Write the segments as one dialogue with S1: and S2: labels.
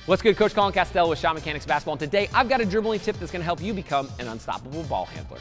S1: What's good? Coach Colin Castell with ShotMechanics Basketball, and today I've got a dribbling tip that's going to help you become an unstoppable ball handler.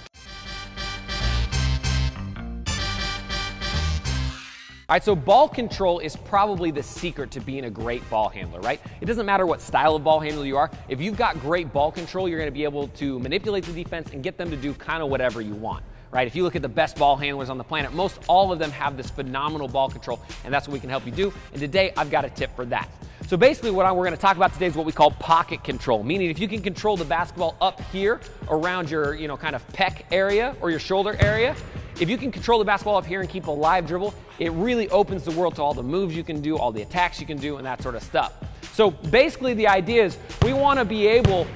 S1: All right, so ball control is probably the secret to being a great ball handler, right? It doesn't matter what style of ball handler you are. If you've got great ball control, you're going to be able to manipulate the defense and get them to do kind of whatever you want, right? If you look at the best ball handlers on the planet, most all of them have this phenomenal ball control, and that's what we can help you do. And today, I've got a tip for that. So basically what we're going to talk about today is what we call pocket control, meaning if you can control the basketball up here around your, kind of pec area or your shoulder area, if you can control the basketball up here and keep a live dribble, it really opens the world to all the moves you can do, all the attacks you can do, and that sort of stuff. So basically the idea is we want to be able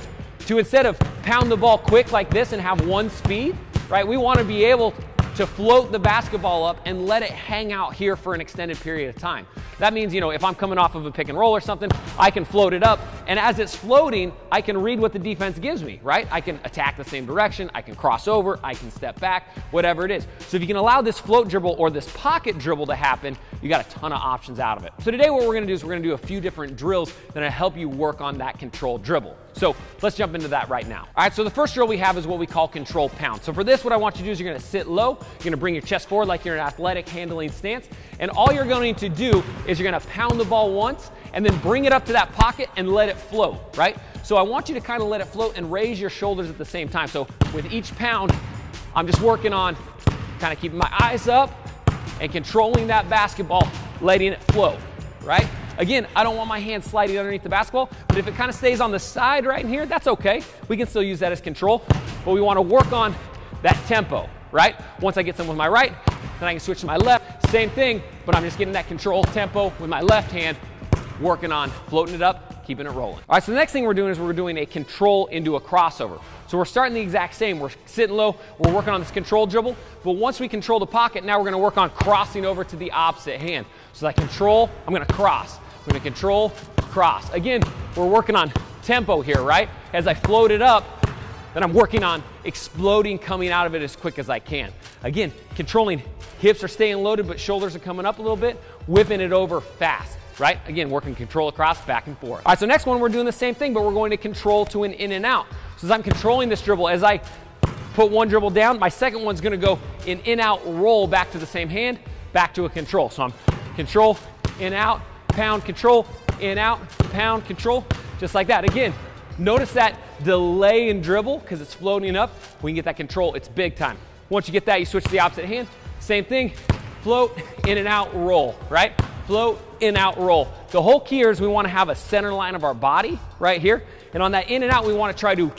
S1: to, instead of pound the ball quick like this and have one speed, right, we want to be able to float the basketball up and let it hang out here for an extended period of time. That means, if I'm coming off of a pick and roll or something, I can float it up, and as it's floating, I can read what the defense gives me, right? I can attack the same direction, I can cross over, I can step back, whatever it is. So if you can allow this float dribble or this pocket dribble to happen, you got a ton of options out of it. So today what we're gonna do is we're gonna do a few different drills that are gonna help you work on that control dribble. So let's jump into that right now. All right, so the first drill we have is what we call control pound. So for this, what I want you to do is you're gonna sit low, you're gonna bring your chest forward like you're in an athletic handling stance, and all you're going to do is you're gonna pound the ball once and then bring it up to that pocket and let it float, right? So I want you to kind of let it float and raise your shoulders at the same time. So with each pound, I'm just working on kind of keeping my eyes up and controlling that basketball, letting it float, right? Again, I don't want my hand sliding underneath the basketball, but if it kind of stays on the side right in here, that's okay. We can still use that as control, but we want to work on that tempo, right? Once I get some with my right, then I can switch to my left. Same thing, but I'm just getting that control tempo with my left hand, working on floating it up, keeping it rolling. All right, so the next thing we're doing is we're doing a control into a crossover. So we're starting the exact same. We're sitting low, we're working on this control dribble, but once we control the pocket, now we're gonna work on crossing over to the opposite hand. So that control, I'm gonna cross. I'm gonna control, cross. Again, we're working on tempo here, right? As I float it up, then I'm working on exploding, coming out of it as quick as I can. Again, controlling, hips are staying loaded, but shoulders are coming up a little bit, whipping it over fast, right? Again, working control across, back and forth. All right, so next one, we're doing the same thing, but we're going to control to an in and out. So as I'm controlling this dribble, as I put one dribble down, my second one's gonna go in out, roll back to the same hand, back to a control. So I'm control, in, out, pound, control, in, out, pound, control, just like that. Again, notice that delay in dribble because it's floating up. We can get that control, it's big time. Once you get that, you switch to the opposite hand. Same thing, float, in and out, roll, right? Float, in, out, roll. The whole key here is we want to have a center line of our body right here. And on that in and out, we want to try to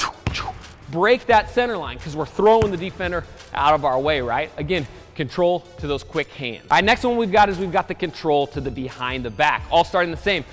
S1: break that center line because we're throwing the defender out of our way, right? Again, control to those quick hands. All right, next one we've got the control to the behind the back. All starting the same.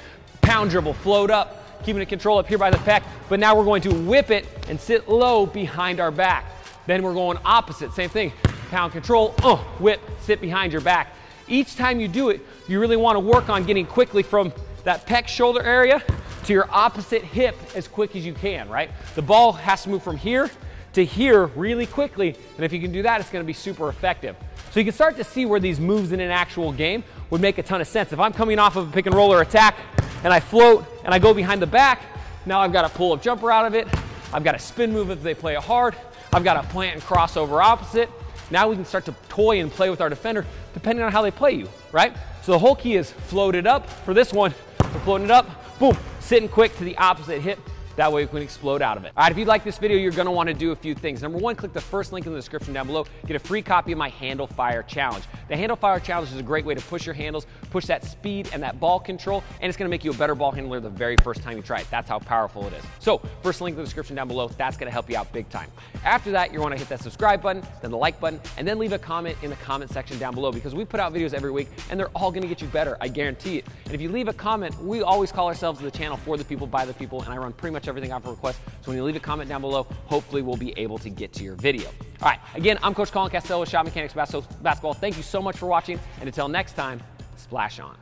S1: Pound dribble, float up, keeping it control up here by the pec, but now we're going to whip it and sit low behind our back. Then we're going opposite, same thing. Pound, control, whip, sit behind your back. Each time you do it, you really want to work on getting quickly from that pec shoulder area to your opposite hip as quick as you can, right? The ball has to move from here to here really quickly, and if you can do that, it's going to be super effective. So you can start to see where these moves in an actual game would make a ton of sense. If I'm coming off of a pick and roll or attack, and I float, and I go behind the back, now I've got a pull-up jumper out of it, I've got a spin move if they play it hard, I've got a plant and crossover opposite. Now we can start to toy and play with our defender depending on how they play you, right? So the whole key is float it up. For this one, we're floating it up, boom, sitting quick to the opposite hip. That way we can explode out of it. All right, if you like this video, you're gonna wanna do a few things. Number one, click the first link in the description down below. Get a free copy of my Handle Fire Challenge. The Handle Fire Challenge is a great way to push your handles, push that speed and that ball control, and it's gonna make you a better ball handler the very first time you try it. That's how powerful it is. So, first link in the description down below, that's gonna help you out big time. After that, you wanna hit that subscribe button, then the like button, and then leave a comment in the comment section down below because we put out videos every week and they're all gonna get you better, I guarantee it. And if you leave a comment, we always call ourselves the channel for the people, by the people, and I run pretty much everything out for request. So when you leave a comment down below, hopefully we'll be able to get to your video. All right, again, I'm Coach Colin Castell with ShotMechanics Basketball. Thank you so much for watching, and until next time, splash on.